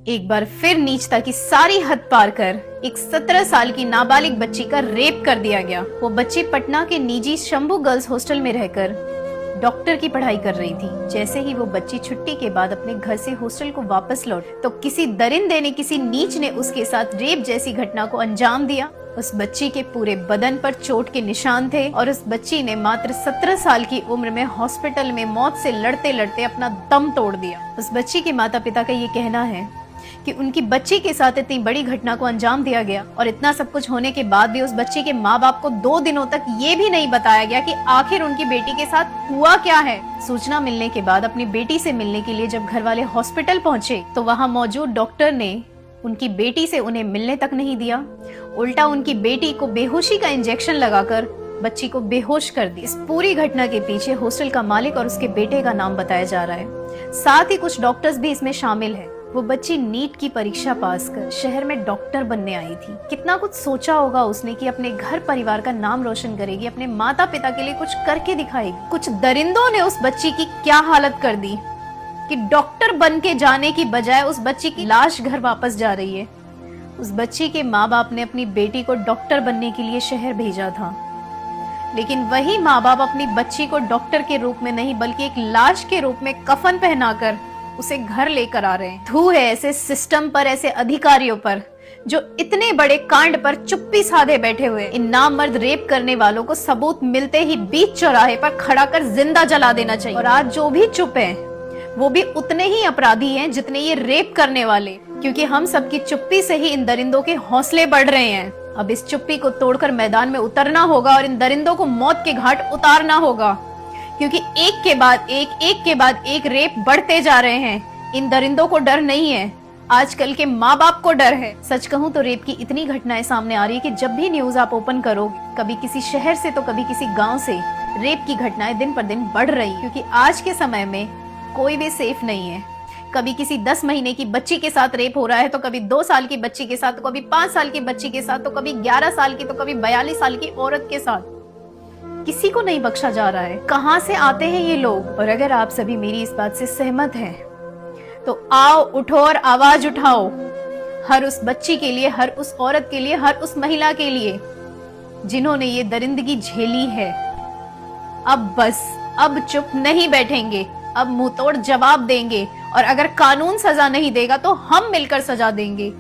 एक बार फिर नीचता की सारी हद पार कर एक 17 साल की नाबालिग बच्ची का रेप कर दिया गया। वो बच्ची पटना के निजी शंभू गर्ल्स हॉस्टल में रहकर डॉक्टर की पढ़ाई कर रही थी। जैसे ही वो बच्ची छुट्टी के बाद अपने घर से हॉस्टल को वापस लौट तो किसी दरिंदे ने, किसी नीच ने उसके साथ रेप जैसी घटना को अंजाम दिया। उस बच्ची के पूरे बदन पर चोट के निशान थे और उस बच्ची ने मात्र 17 साल की उम्र में हॉस्पिटल में मौत से लड़ते लड़ते अपना दम तोड़ दिया। उस बच्ची के माता पिता का ये कहना है कि उनकी बच्ची के साथ इतनी बड़ी घटना को अंजाम दिया गया और इतना सब कुछ होने के बाद भी उस बच्ची के माँ बाप को 2 दिनों तक ये भी नहीं बताया गया कि आखिर उनकी बेटी के साथ हुआ क्या है। सूचना मिलने के बाद अपनी बेटी से मिलने के लिए जब घर वाले हॉस्पिटल पहुंचे तो वहां मौजूद डॉक्टर ने उनकी बेटी से उन्हें मिलने तक नहीं दिया, उल्टा उनकी बेटी को बेहोशी का इंजेक्शन लगाकर बच्ची को बेहोश कर दी। इस पूरी घटना के पीछे हॉस्टल का मालिक और उसके बेटे का नाम बताया जा रहा है। साथ ही कुछ डॉक्टर्स भी इसमें शामिल है। वो बच्ची नीट की परीक्षा पास कर शहर में डॉक्टर बनने आई थी। कितना कुछ सोचा होगा उसने कि अपने घर परिवार का नाम रोशन करेगी, अपने माता पिता के लिए कुछ करके दिखाएगी। कुछ दरिंदों ने उस बच्ची की क्या हालत कर दी कि डॉक्टर बन के जाने की बजाय उस बच्ची की लाश घर वापस जा रही है। उस बच्ची के माँ बाप ने अपनी बेटी को डॉक्टर बनने के लिए शहर भेजा था, लेकिन वही माँ बाप अपनी बच्ची को डॉक्टर के रूप में नहीं बल्कि एक लाश के रूप में कफन पहनाकर उसे घर लेकर आ रहे हैं। धू है ऐसे सिस्टम पर, ऐसे अधिकारियों पर जो इतने बड़े कांड पर चुप्पी साधे बैठे हुए। इन नामर्द रेप करने वालों को सबूत मिलते ही बीच चौराहे पर खड़ा कर जिंदा जला देना चाहिए। और आज जो भी चुप है वो भी उतने ही अपराधी हैं जितने ये रेप करने वाले, क्योंकि हम सबकी चुप्पी से ही इन दरिंदों के हौसले बढ़ रहे हैं। अब इस चुप्पी को तोड़कर मैदान में उतरना होगा और इन दरिंदों को मौत के घाट उतारना होगा, क्योंकि एक के बाद एक रेप बढ़ते जा रहे हैं। इन दरिंदों को डर नहीं है, आजकल के माँ बाप को डर है। सच कहूं तो रेप की इतनी घटनाएं सामने आ रही है कि जब भी न्यूज आप ओपन करोगे, कभी किसी शहर से तो कभी किसी गांव से रेप की घटनाएं दिन पर दिन बढ़ रही, क्योंकि आज के समय में कोई भी सेफ नहीं है। कभी किसी 10 महीने की बच्ची के साथ रेप हो रहा है तो कभी 2 साल की बच्ची के साथ, तो कभी 5 साल की बच्ची के साथ, तो कभी 11 साल की, तो कभी 42 साल की औरत के साथ। किसी को नहीं बख्शा जा रहा है। कहां से आते हैं ये लोग? और अगर आप सभी मेरी इस बात से सहमत हैं तो आओ, उठो और आवाज उठाओ, हर उस बच्ची के लिए, हर उस औरत के लिए, हर उस महिला के लिए जिन्होंने ये दरिंदगी झेली है। अब बस, अब चुप नहीं बैठेंगे, अब मुंह तोड़ जवाब देंगे, और अगर कानून सजा नहीं देगा तो हम मिलकर सजा देंगे।